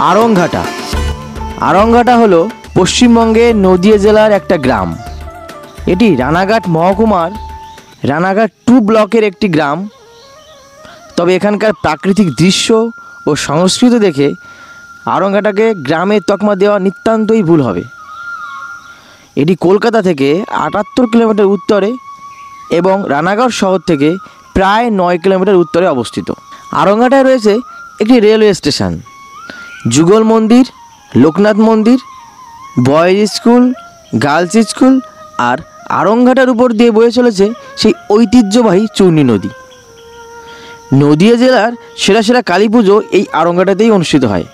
আরংঘাটা। আরংঘাটা হলো পশ্চিমবঙ্গের নদিয়া জেলার একটা গ্রাম। এটি রানাঘাট মহকুমার রানাঘাট 2 ব্লকের একটি গ্রাম। তবে এখানকার প্রাকৃতিক দৃশ্য ও সংস্কৃতি দেখে আরংঘাটাকে গ্রামের তকমা দেওয়া নিতান্তই ভুল হবে। এটি কলকাতা থেকে 78 কিলোমিটার উত্তরে এবং রানাঘাট শহর থেকে প্রায় 9 কিলোমিটার উত্তরে অবস্থিত। আরংঘাটায় রয়েছে একটি রেলওয়ে স্টেশন, যুগল মন্দির, লোকনাথ মন্দির, বয়েজ স্কুল, গার্লস স্কুল আর আরংঘাটার উপর দিয়ে বয়ে চলেছে সেই ঐতিহ্যবাহী চূর্ণী নদী। নদিয়া জেলার সেরা সেরা কালী পুজো এই আরংঘাটাতেই অনুষ্ঠিত হয়।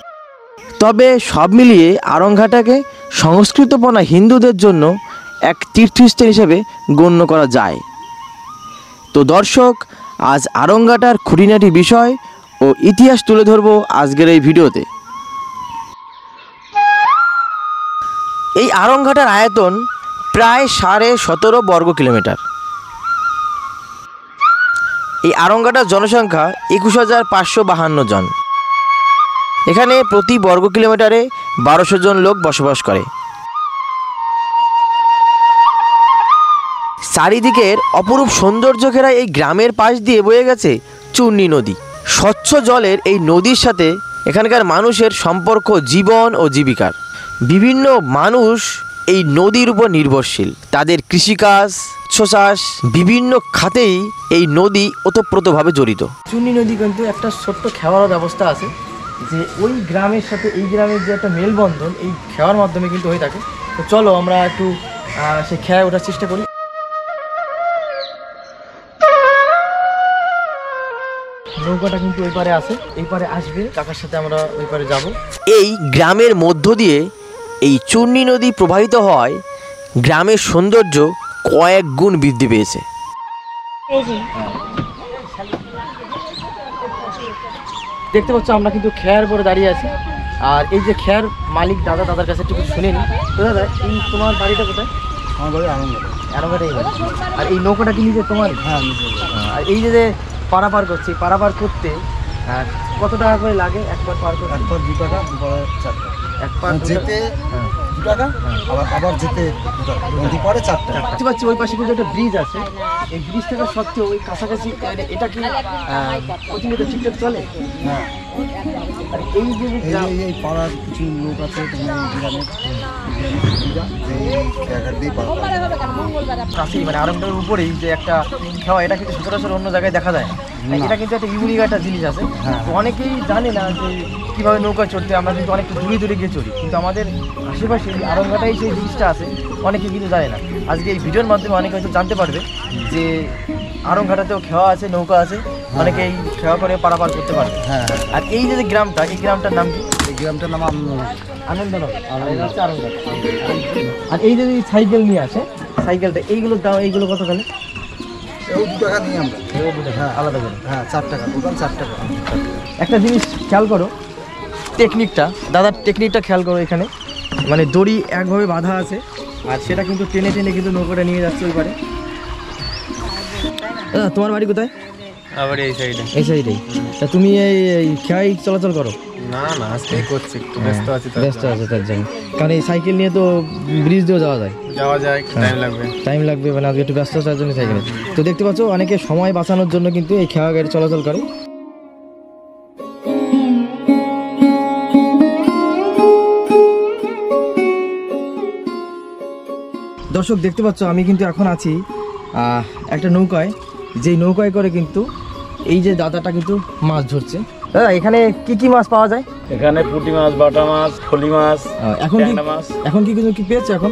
তবে সব মিলিয়ে আরংঘাটাকে সংস্কৃতপনা হিন্দুদের জন্য এক তীর্থস্থান হিসেবে গণ্য করা যায়। তো দর্শক, আজ আরংঘাটার খুঁটিনাটি বিষয় ও ইতিহাস তুলে ধরব আজকের এই ভিডিওতে। এই আরংঘাটার আয়তন প্রায় 17.5 বর্গ কিলোমিটার। এই আরংঘাটার জনসংখ্যা 21,552 জন। এখানে প্রতি বর্গ কিলোমিটারে 1200 জন লোক বসবাস করে। চারিদিকের অপরূপ সৌন্দর্য ঘেরা এই গ্রামের পাশ দিয়ে বয়ে গেছে চূর্ণী নদী। স্বচ্ছ জলের এই নদীর সাথে এখানকার মানুষের সম্পর্ক জীবন ও জীবিকার। বিভিন্ন মানুষ এই নদীর উপর নির্ভরশীল। তাদের কৃষিকাজ, চাষ বিভিন্ন খাতেই এই নদী ওতপ্রোতভাবে জড়িত। চূর্ণী নদী কিন্তু একটা ছোট্ট খেওয়ার ব্যবস্থা আছে, যে ওই গ্রামের সাথে এই গ্রামের যে একটা মেলবন্ধন এই খেওয়ার মাধ্যমে কিন্তু হয়ে থাকে। তো চলো আমরা একটু সেই খেয়ায় ওঠার চেষ্টা করি। নৌকাটা কিন্তু ওই পারে আছে, এই পারে আসবে, কাকার সাথে আমরা ওই পারে যাব। এই গ্রামের মধ্য দিয়ে এই চূর্ণী নদী প্রবাহিত হয়, গ্রামের সৌন্দর্য কয়েক গুণ বৃদ্ধি পেয়েছে। দেখতে পাচ্ছ আমরা কিন্তু খেয়ার পরে দাঁড়িয়ে আছি। আর এই যে খেয়ার মালিক দাদার কাছে একটু শুনে নি। তো দাদা, এই তোমার বাড়িটা কোথায়? আমার বাড়ি আরংঘাটা। আরংঘাটাই বাড়ি। আর এই নৌকাটা কি নিজে তোমার? হ্যাঁ। আর এই যে পারাপার করছি, পারাপার করতে কত টাকা করে লাগে একবার পার করতে? একবার 2 টাকা, দুবার 4 টাকা। একবার যেতে 2 টাকা, আবার যেতে 2 টাকা, নদী পরে 4 টাকা। দেখতে পাচ্ছি ওই পাশে কিন্তু একটা ব্রিজ আছে। এই ব্রিজ থাকা সত্ত্বেও ওই কাছাকাছি এটা কি প্রতিনিয়ত ঠিকঠাক চলে? হ্যাঁ। আর এই যে এই পাড়ার কিছু লোক আছে গ্রামের কাছেই, মানে আরংঘাটার উপরেই যে একটা খেওয়া, এটা কিন্তু সচরাচর অন্য জায়গায় দেখা যায় না। এটা কিন্তু একটা ইউনিক একটা জিনিস আছে। তো অনেকেই জানে না যে কীভাবে নৌকা চড়তে। আমরা কিন্তু অনেকটা দূরে গিয়ে চড়ি, কিন্তু আমাদের আশেপাশে আরংঘাটায় সেই জিনিসটা আছে, অনেকে কিন্তু জানে না। আজকে এই ভিডিওর মাধ্যমে অনেকে হয়তো জানতে পারবে যে আরংঘাটাতেও খেওয়া আছে, নৌকা আছে, অনেকে এই খেওয়া করে পারাপার করতে পারবে। হ্যাঁ। আর এই যে গ্রামটা, এই গ্রামটার নাম কি? এই গ্রামটার নাম আনন্দনগর। আর এই যে সাইকেল নিয়ে আসে, সাইকেলটা এইগুলোর দাম, এইগুলো কত তাহলে? 2 টাকা নিই আমরা। হ্যাঁ, আলাদা করে। হ্যাঁ, 4 টাকা, দোকান 4 টাকা। একটা জিনিস খেয়াল করো, টেকনিকটা, দাদার টেকনিকটা খেয়াল করো। এখানে মানে দড়ি একভাবে বাঁধা আছে, আর সেটা কিন্তু টেনে কিন্তু নৌকাটা নিয়ে যাচ্ছে ওই পারে। দাদা, তোমার বাড়ি কোথায়? আবার এই সাইডে। এই সাইডেই। তা তুমি এই খেয়াই চলাচল করো? না আজকে করছি, একটু ব্যস্ত আছি। ব্যস্ত আছে তার জন্য, কারণ এই সাইকেল নিয়ে তো ব্রিজ দিয়েও যাওয়া যায়, টাইম লাগবে, মানে আজকে একটু ব্যস্ততার জন্য সাইকেলে। তো দেখতে পাচ্ছ অনেকে সময় বাঁচানোর জন্য কিন্তু এই খেওয়া গাড়ি চলাচল করে। দর্শক দেখতে পাচ্ছ আমি কিন্তু এখন আছি একটা নৌকায়, যেই নৌকায় করে কিন্তু এই যে দাদাটা কিন্তু মাছ ধরছে। দাদা, এখানে কি কি মাছ পাওয়া যায়? এখানে পুঁটি মাছ, বাটা মাছ, ফলি মাছ, এখন কি কিছু কি পেয়েছে? এখন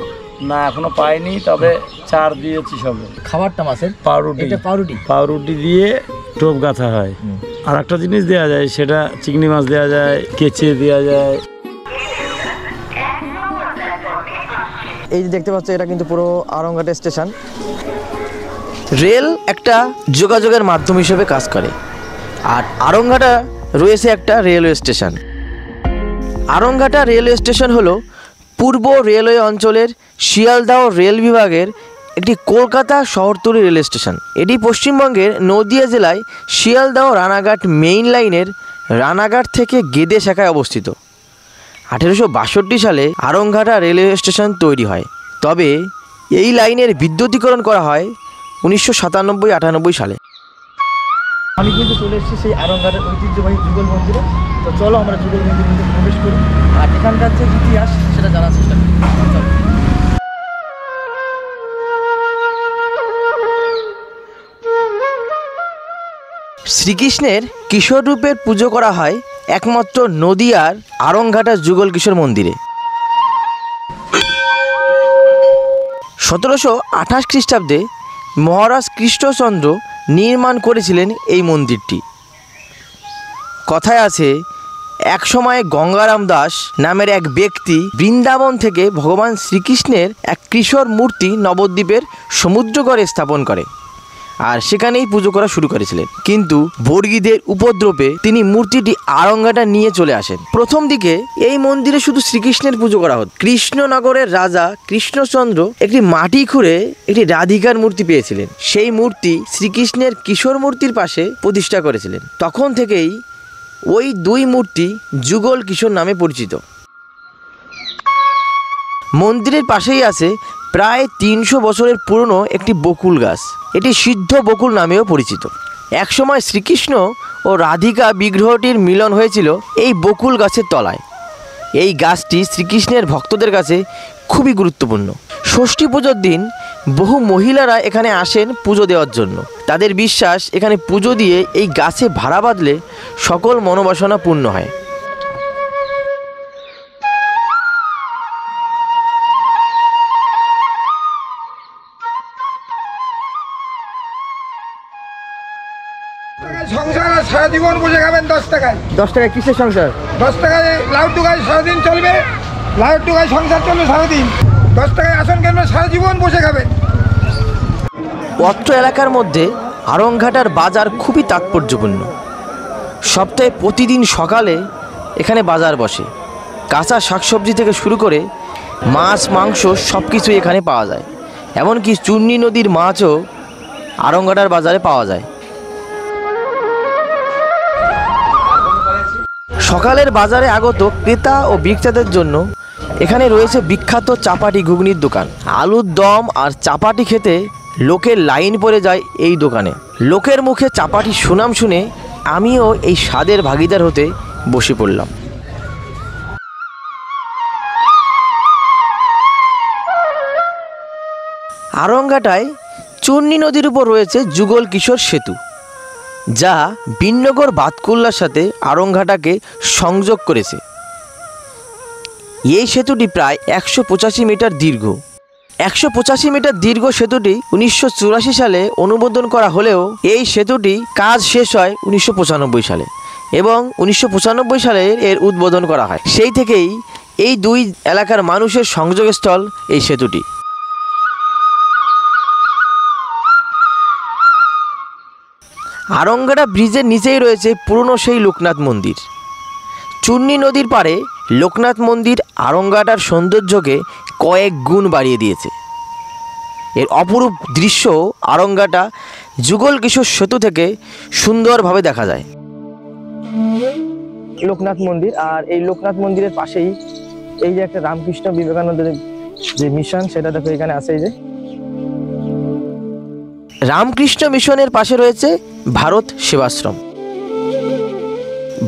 না, এখনো পাইনি, তবে চার দিয়েছি সব। খাবারটা মাছের পাউরুটি, এটা পাউরুটি দিয়ে টোপ গাঁথা হয়। আর একটা জিনিস দেওয়া যায়, সেটা চিংড়ি মাছ দেওয়া যায়, কেঁচে দেওয়া যায়। এই যে দেখতে পাচ্ছ এটা কিন্তু পুরো আরংঘাটা স্টেশন। রেল একটা যোগাযোগের মাধ্যম হিসেবে কাজ করে, আর আরংঘাটা রয়েছে একটা railway station. Aranghata railway station হলো পূর্ব রেলওয়ে অঞ্চলের শিয়ালদহ রেল বিভাগের একটি কলকাতা শহরতলি রেল স্টেশন। এটি পশ্চিমবঙ্গের নদিয়া জেলায় শিয়ালদহ রানাঘাট মেইন লাইনের রানাঘাট থেকে গেদে শাখায় অবস্থিত। 1862 সালে আরংঘাটা রেলওয়ে স্টেশন তৈরি হয়, তবে এই লাইনের বিদ্যুতীকরণ করা হয় 1997-98 সালে। আমি কিন্তু চলে এসেছি সেই আরংঘাটের ঐতিহ্যবাহী যুগল মন্দিরে। তো চলো আমরা যুগল মন্দিরের মধ্যে প্রবেশ করি আর এখানকার যে ইতিহাস সেটা জানার চেষ্টা করি। চলো। শ্রীকৃষ্ণের কিশোর রূপের পুজো করা হয় একমাত্র নদিয়ার আরংঘাটা যুগল কিশোর মন্দিরে। 1728 খ্রিস্টাব্দে মহারাজ কৃষ্ণচন্দ্র নির্মাণ করেছিলেন এই মন্দিরটি। কথায় আছে, এক সময় গঙ্গারাম দাস নামের এক ব্যক্তি বৃন্দাবন থেকে ভগবান শ্রীকৃষ্ণের এক কিশোর মূর্তি নবদ্বীপের সমুদ্রগড়ে স্থাপন করে আর সেখানেই পুজো করা শুরু করেছিলেন। কিন্তু বর্গীদের উপদ্রবে তিনি মূর্তিটি আরংঘাটা নিয়ে চলে আসেন। প্রথম দিকে এই মন্দিরে শুধু শ্রীকৃষ্ণের পুজো করা হতো। কৃষ্ণনগরের রাজা কৃষ্ণচন্দ্র একটি মাটি খুঁড়ে একটি রাধিকার মূর্তি পেয়েছিলেন। সেই মূর্তি শ্রীকৃষ্ণের কিশোর মূর্তির পাশে প্রতিষ্ঠা করেছিলেন। তখন থেকেই ওই দুই মূর্তি যুগল কিশোর নামে পরিচিত। মন্দিরের পাশেই আছে প্রায় 300 বছরের পুরনো একটি বকুল গাছ। এটি সিদ্ধ বকুল নামেও পরিচিত। একসময় শ্রীকৃষ্ণ ও রাধিকা বিগ্রহটির মিলন হয়েছিল এই বকুল গাছের তলায়। এই গাছটি শ্রীকৃষ্ণের ভক্তদের কাছে খুবই গুরুত্বপূর্ণ। ষষ্ঠী পুজোর দিন বহু মহিলারা এখানে আসেন পুজো দেওয়ার জন্য। তাদের বিশ্বাস, এখানে পুজো দিয়ে এই গাছে ভাড়া বাঁধলে সকল মনোবাসনা পূর্ণ হয়। সংসার সারা জীবন বসে খাবেন 10 টাকায়। 10 টাকা কিসের সংসার? 10 টাকায় লাউটু গাছ সারাদিন চলবে, লাউটু গাছ সংসার চলবে সারাদিন। 10 টাকায় আসন কেনবেন, সারা জীবন বসে খাবেন। অত্র এলাকার মধ্যে আরংঘাটার বাজার খুবই তাৎপর্যপূর্ণ। সপ্তাহে প্রতিদিন সকালে এখানে বাজার বসে। কাঁচা শাকসবজি থেকে শুরু করে মাছ মাংস সব কিছুই এখানে পাওয়া যায়। এমনকি চূর্ণী নদীর মাছও আরংঘাটার বাজারে পাওয়া যায়। সকালের বাজারে আগত ক্রেতা ও বিক্রেতাদের জন্য এখানে রয়েছে বিখ্যাত চাপাটি ঘুগনির দোকান। আলুর দম আর চাপাটি খেতে লোকের লাইন পড়ে যায় এই দোকানে। লোকের মুখে চাপাটি সুনাম শুনে আমিও এই স্বাদের ভাগিদার হতে বসে পড়লাম। আরংঘাটায় চূর্ণী নদীর উপর রয়েছে যুগল কিশোর সেতু, যা বিন্নগর বাতকুল্লার সাথে আরংঘাটাকে সংযোগ করেছে। এই সেতুটি প্রায় 185 মিটার দীর্ঘ। 185 মিটার দীর্ঘ সেতুটি 1984 সালে অনুমোদন করা হলেও এই সেতুটি কাজ শেষ হয় 1995 সালে এবং 1995 সালে এর উদ্বোধন করা হয়। সেই থেকেই এই দুই এলাকার মানুষের সংযোগস্থল এই সেতুটি। আরংঘাটা ব্রিজের নিচেই রয়েছে পুরনো সেই লোকনাথ মন্দির। চূর্ণী নদীর পাড়ে লোকনাথ মন্দির আরংঘাটার সৌন্দর্যকে কয়েক গুণ বাড়িয়ে দিয়েছে। এর অপরূপ দৃশ্য আরংঘাটা যুগল কিশোর সেতু থেকে সুন্দরভাবে দেখা যায়। লোকনাথ মন্দির, আর এই লোকনাথ মন্দিরের পাশেই এই যে একটা রামকৃষ্ণ বিবেকানন্দের যে মিশন, সেটা দেখো এখানে আছে। এই যে রামকৃষ্ণ মিশনের পাশে রয়েছে ভারত সেবাশ্রম।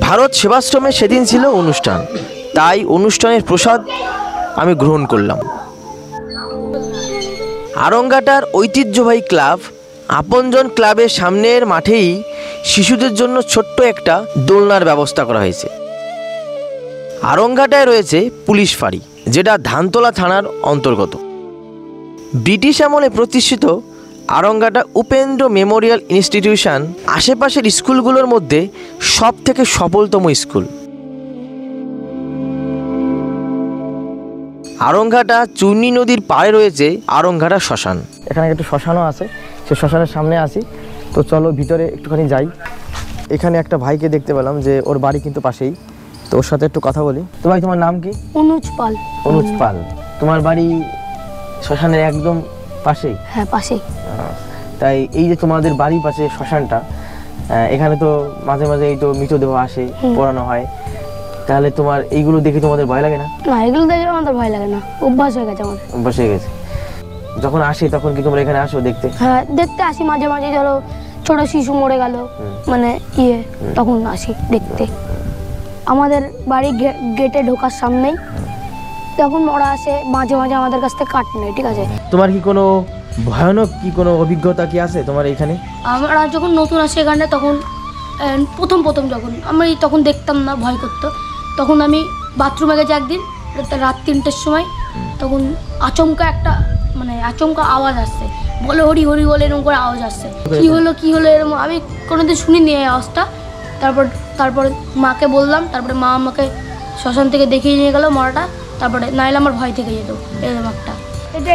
ভারত সেবাশ্রমে সেদিন ছিল অনুষ্ঠান, তাই অনুষ্ঠানের প্রসাদ আমি গ্রহণ করলাম। আরংঘাটার ঐতিহ্যবাহী ক্লাব আপনজন ক্লাবের সামনের মাঠেই শিশুদের জন্য ছোট্ট একটা দোলনার ব্যবস্থা করা হয়েছে। আরংঘাটায় রয়েছে পুলিশ ফাঁড়ি, যেটা ধানতলা থানার অন্তর্গত। ব্রিটিশ আমলে প্রতিষ্ঠিত আরংঘাটা উপেন্দ্র মেমোরিয়াল ইনস্টিটিউশন আশেপাশের স্কুলগুলোর মধ্যে সব থেকে সফলতম স্কুল। আরংঘাটা চূর্ণী নদীর পাড়ে রয়েছে আরংঘাটা শ্মশান। এখানে একটা শ্মশানও আছে, সে শ্মশানের সামনে আছি। তো চলো ভিতরে একটুখানি যাই। এখানে একটা ভাইকে দেখতে পেলাম যে ওর বাড়ি কিন্তু পাশেই। তো ওর সাথে একটু কথা বলি। তো ভাই তোমার নাম কি? অনুজ পাল। অনুজ পাল। তোমার বাড়ি শ্মশানের একদম পাশেই? হ্যাঁ পাশেই। তাই এই যে তোমাদের বাড়ির পাশে শ্মশানটা, এখানে তো মাঝে মাঝে এই তো মৃতদেহ আসে, পোড়ানো হয়, তাহলে তোমার এইগুলো দেখে তোমাদের ভয় লাগে না? না, এগুলো দেখে আমাদের ভয় লাগে না, অভ্যাস হয়ে গেছে আমাদের। অভ্যাস হয়ে গেছে। যখন আসে তখন কি তোমরা এখানে আসো দেখতে? হ্যাঁ দেখতে আসি মাঝে মাঝে, ধরো ছোট শিশু মরে গেল মানে তখন আসি দেখতে। আমাদের বাড়ি গেটে ঢোকার সামনেই তখন ওরা আসে, মাঝে মাঝে আমাদের কাছ থেকে কাট নেয়, ঠিক আছে। তোমার কি কোনো ভয়ানক কি কোনো অভিজ্ঞতা কি আছে তোমার এইখানে? আমরা যখন নতুন আসি এখানে তখন প্রথম যখন আমি তখন দেখতাম না, ভয় করতো। তখন আমি বাথরুমে গেছি একদিন রাত 3টের সময়, তখন আচমকা আওয়াজ আসছে, বলে হরি হরি বলে এরকম করে আওয়াজ আসছে। কি হলো এরকম, আমি কোনোদিন শুনিনি এই আওয়াজটা। তারপর মাকে বললাম, তারপরে মা আমাকে শ্মশান থেকে দেখিয়ে নিয়ে গেল মরাটা। তারপরে নাইলে আমার ভয় থেকে যেত এরকম একটা।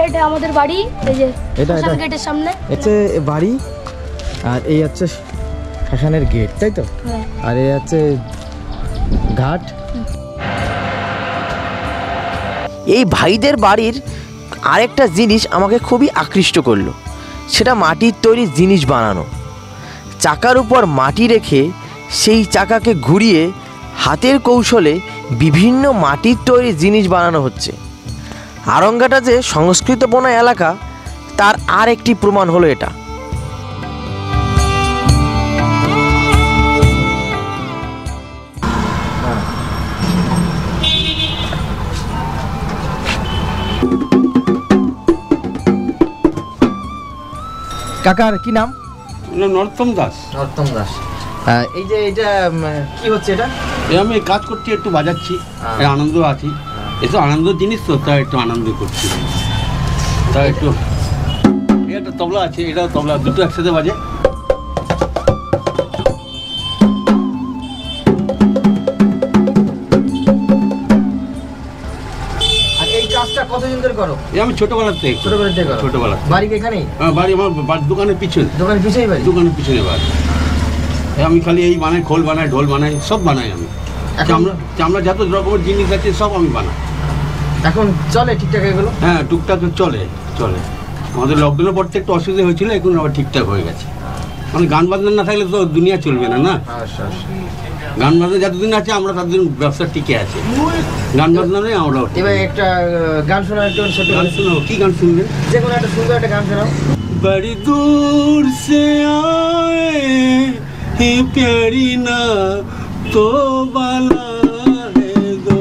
এটা আমাদের বাড়ি, এই যে শ্মশান গেটের সামনে বাড়ি, আর এই হচ্ছে শ্মশানের গেট, তাই তো? আর এই হচ্ছে ঘাট। এই ভাইদের বাড়ির আরেকটা জিনিস আমাকে খুবই আকৃষ্ট করলো, সেটা মাটির তৈরি জিনিস বানানো। চাকার উপর মাটি রেখে সেই চাকাকে ঘুরিয়ে হাতের কৌশলে বিভিন্ন মাটির তৈরি জিনিস বানানো হচ্ছে। আরঙ্গাটা যে সংস্কৃতপনা এলাকা তার আর একটি প্রমাণ হলো এটা। কাকার কি নাম? নরোত্তম দাস। নরোত্তম দাস। এই যে এটা কি হচ্ছে এটা? আমি কাজ করছি, একটু বাজাচ্ছি, আনন্দ আছি, এসব আনন্দ জিনিস তো, তাই একটু আনন্দ করছি। তাই একটু একটা তবলা আছে, এটাও তবলা, দুটো একসাথে বাজে। আর এই কাজটা কতদিন ধরে করো? আমি ছোটবেলা থেকে। ছোটবেলা থেকে করো? ছোটবেলা। বাড়ি এখানেই? বাড়ি আমার দোকানের পিছনে। দোকানের পিছনেই বাড়ি? দোকানের পিছনে বাড়ি। আমি খালি এই বানাই, খোল বানাই, ঢোল বানাই, সব বানাই আমি। চামড়া যত রকমের জিনিস আছে সব আমি বানাই। এখন চলে ঠিকঠাক এগুলো? হ্যাঁ টুকটাক চলে। আমাদের লকডাউনের পর থেকে একটু অসুবিধা হয়েছিল, এখন আবার ঠিকঠাক হয়ে গেছে। মানে গান বাজনা না থাকলে তো দুনিয়া চলবে না। গান বাজনা যতদিন আছে আমরা ততদিন ব্যবসা টিকে আছে। গান বাজনা নেই আমরা। এবার একটা গান শোনাও, একটু গান শোনাও। কি গান শুনবেন? যে কোনো একটা সুন্দর একটা গান শোনাও। बड़ी दूर से आए हे प्यारी ना तो बाला है दो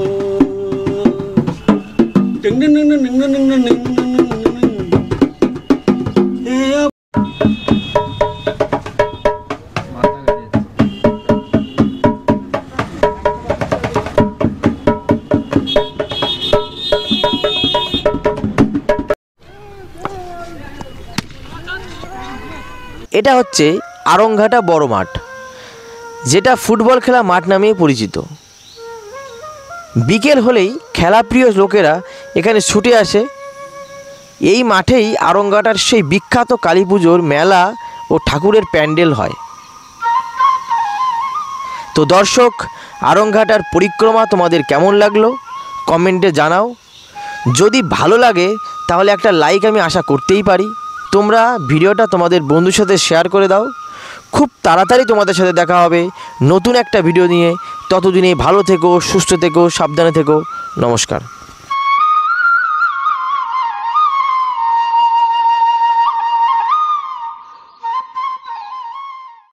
टिंग टिंग टिंग टिंग टिंग टिंग टिंग এটা হচ্ছে আরংঘাটা বড় মাঠ, যেটা ফুটবল খেলা মাঠ নামে পরিচিত। বিকেল হলেই খেলাপ্রিয় লোকেরা এখানে ছুটে আসে। এই মাঠেই আরংঘাটার সেই বিখ্যাত কালী পুজোর মেলা ও ঠাকুরের প্যান্ডেল হয়। তো দর্শক, আরংঘাটার পরিক্রমা তোমাদের কেমন লাগলো কমেন্টে জানাও। যদি ভালো লাগে তাহলে একটা লাইক আমি আশা করতেই পারি। তোমরা ভিডিওটা তোমাদের বন্ধুর সাথে শেয়ার করে দাও। খুব তাড়াতাড়ি তোমাদের সাথে দেখা হবে নতুন একটা ভিডিও নিয়ে। ততদিনে ভালো থেকো, সুস্থ থেকো, সাবধানে থেকো। নমস্কার।